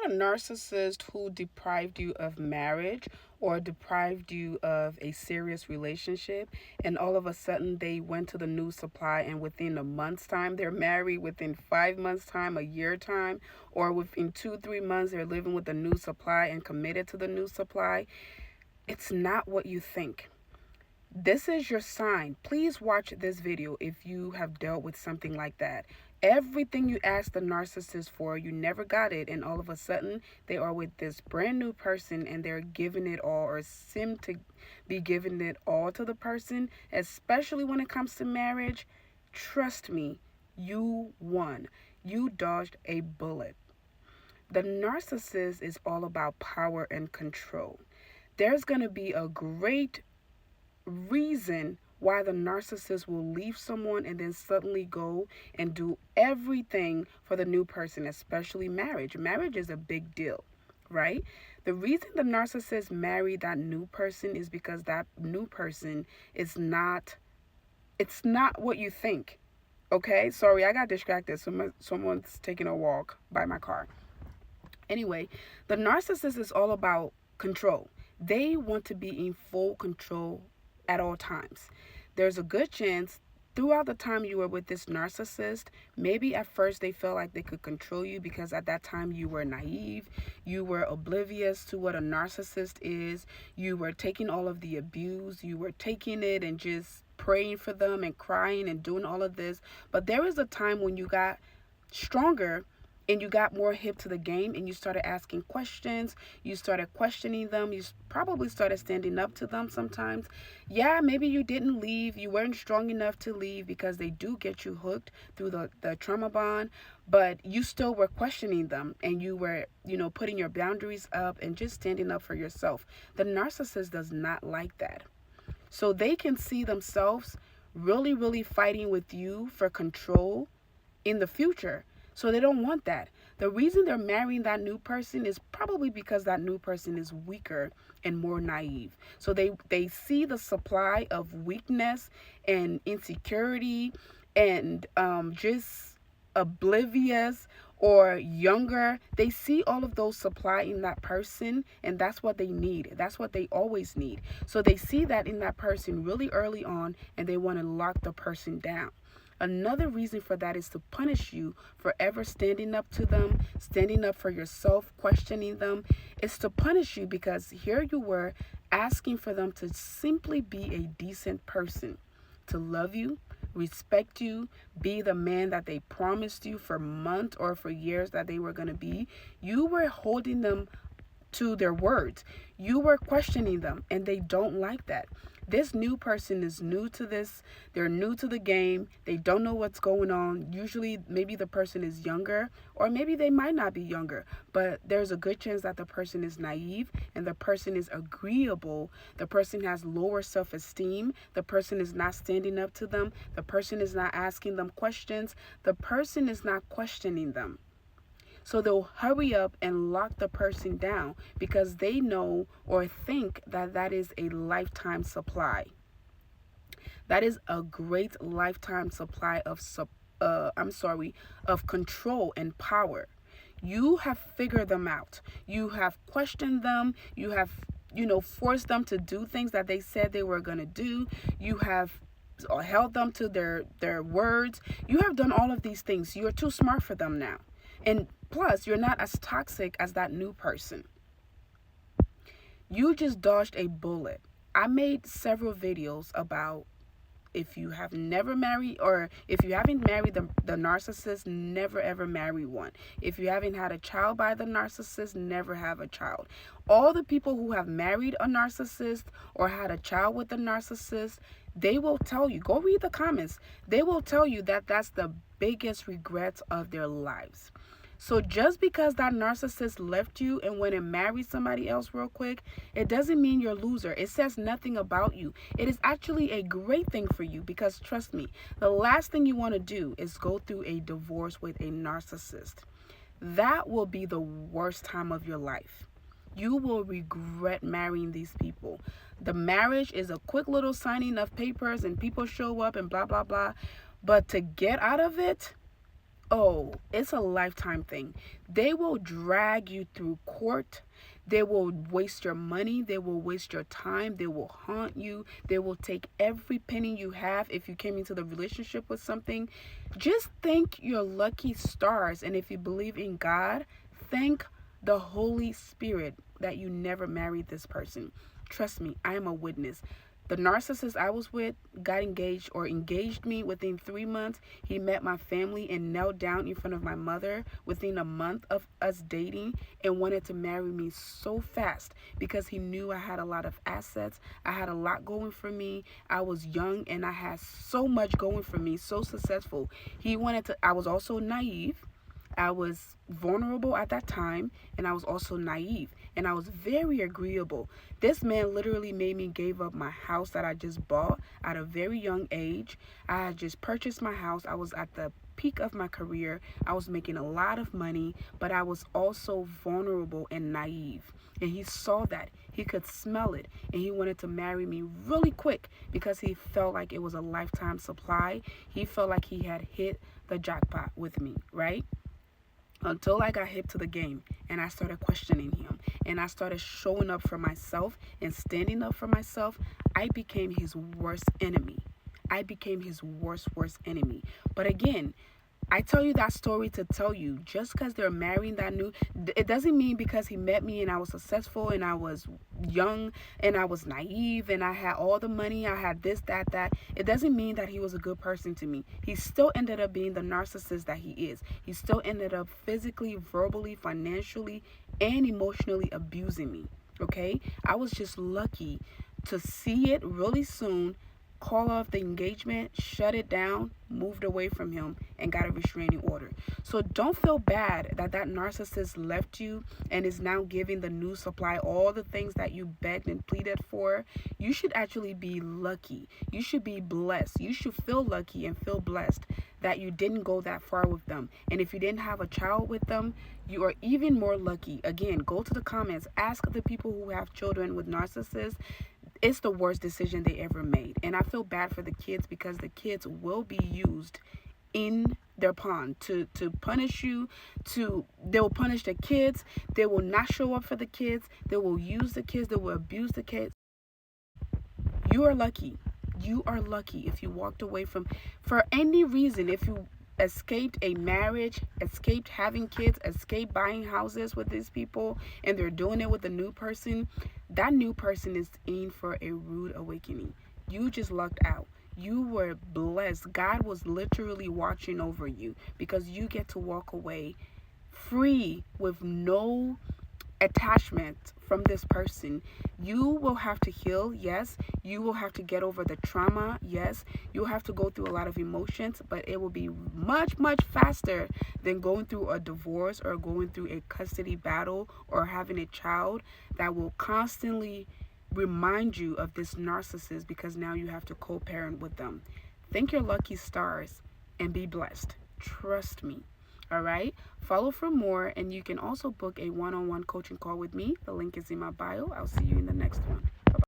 a narcissist who deprived you of marriage or deprived you of a serious relationship, and all of a sudden they went to the new supply, and within a month's time they're married, within 5 months' time, a year time, or within 2, 3 months they're living with the new supply and committed to the new supply? It's not what you think. This is your sign. Please watch this video if you have dealt with something like that. Everything you asked the narcissist for, you never got it, and all of a sudden they are with this brand new person and they're giving it all, or seem to be giving it all to the person, especially when it comes to marriage. Trust me, you won. You dodged a bullet. The narcissist is all about power and control. There's going to be a great reason why the narcissist will leave someone and then suddenly go and do everything for the new person, especially marriage. Marriage is a big deal, right? The reason the narcissist married that new person is because that new person is not, it's not what you think. Okay, sorry, I got distracted. Someone's taking a walk by my car. Anyway, the narcissist is all about control. They want to be in full control at all times. There's a good chance throughout the time you were with this narcissist, maybe at first they felt like they could control you because at that time you were naive, you were oblivious to what a narcissist is, you were taking all of the abuse, you were taking it and just praying for them and crying and doing all of this. But there was a time when you got stronger and you got more hip to the game and you started asking questions, you started questioning them, you probably started standing up to them sometimes. Yeah, maybe you didn't leave, you weren't strong enough to leave because they do get you hooked through the trauma bond, but you still were questioning them and you were, putting your boundaries up and just standing up for yourself. The narcissist does not like that. So they can see themselves really, really fighting with you for control in the future. So they don't want that. The reason they're marrying that new person is probably because that new person is weaker and more naive. So they see the supply of weakness and insecurity and just oblivious or younger. They see all of those supply in that person, and that's what they need. That's what they always need. So they see that in that person really early on, and they want to lock the person down. Another reason for that is to punish you for ever standing up to them, standing up for yourself, questioning them. It's to punish you because here you were asking for them to simply be a decent person, to love you, respect you, be the man that they promised you for months or for years that they were going to be. You were holding them to their words. You were questioning them, and they don't like that. This new person is new to this. They're new to the game. They don't know what's going on. Usually, maybe the person is younger, or maybe they might not be younger, but there's a good chance that the person is naive and the person is agreeable. The person has lower self-esteem. The person is not standing up to them. The person is not asking them questions. The person is not questioning them. So they'll hurry up and lock the person down because they know or think that that is a lifetime supply. That is a great lifetime supply of control and power. You have figured them out. You have questioned them. You have, forced them to do things that they said they were going to do. You have held them to their words. You have done all of these things. You're too smart for them now. And plus, you're not as toxic as that new person. You just dodged a bullet. I made several videos about if you have never married, or if you haven't married the narcissist, never ever marry one. If you haven't had a child by the narcissist, never have a child. All the people who have married a narcissist or had a child with a narcissist, they will tell you, go read the comments, they will tell you that that's the biggest regrets of their lives. So just because that narcissist left you and went and married somebody else real quick, it doesn't mean you're a loser. It says nothing about you. It is actually a great thing for you because trust me, the last thing you want to do is go through a divorce with a narcissist. That will be the worst time of your life. You will regret marrying these people. The marriage is a quick little signing of papers and people show up and blah, blah, blah. But to get out of it, Oh, it's a lifetime thing. They will drag you through court. They will waste your money. They will waste your time. They will haunt you. They will take every penny you have if you came into the relationship with something. Just thank your lucky stars. And if you believe in God, thank the Holy Spirit that you never married this person. Trust me, I am a witness. The narcissist I was with got engaged or engaged me within 3 months. He met my family and knelt down in front of my mother within a month of us dating and wanted to marry me so fast because he knew I had a lot of assets. I had a lot going for me. I was young and I had so much going for me, so successful. I was also naive. I was vulnerable at that time and I was also naive and I was very agreeable. This man literally made me give up my house that I just bought at a very young age. I had just purchased my house. I was at the peak of my career. I was making a lot of money, but I was also vulnerable and naive. And he saw that. He could smell it. And he wanted to marry me really quick because he felt like it was a lifetime supply. He felt like he had hit the jackpot with me, right? Until I got hip to the game and I started questioning him and I started showing up for myself and standing up for myself, I became his worst enemy. I became his worst enemy. But again, I tell you that story to tell you just because they're marrying that new, it doesn't mean because he met me and I was successful and I was young and I was naive and I had all the money, I had this, that. It doesn't mean that he was a good person to me. He still ended up being the narcissist that he is. He still ended up physically, verbally, financially, and emotionally abusing me. Okay? I was just lucky to see it really soon, call off the engagement, shut it down, moved away from him, and got a restraining order. So don't feel bad that that narcissist left you and is now giving the new supply all the things that you begged and pleaded for. You should actually be lucky. You should be blessed. You should feel lucky and feel blessed that you didn't go that far with them. And if you didn't have a child with them, you are even more lucky. Again, go to the comments, ask the people who have children with narcissists. It's the worst decision they ever made. And I feel bad for the kids because the kids will be used in their pawn to punish you. They will punish the kids. They will not show up for the kids. They will use the kids. They will abuse the kids. You are lucky. You are lucky if you walked away from, for any reason, if you escaped a marriage, escaped having kids, escaped buying houses with these people, and they're doing it with a new person. That new person is in for a rude awakening. You just lucked out. You were blessed. God was literally watching over you because you get to walk away free with no attachment from this person. You will have to heal, yes. You will have to get over the trauma, yes. You'll have to go through a lot of emotions, but it will be much faster than going through a divorce or going through a custody battle or having a child that will constantly remind you of this narcissist because now you have to co-parent with them. Thank your lucky stars and be blessed. Trust me. All right. Follow for more, and you can also book a one-on-one coaching call with me. The link is in my bio. I'll see you in the next one.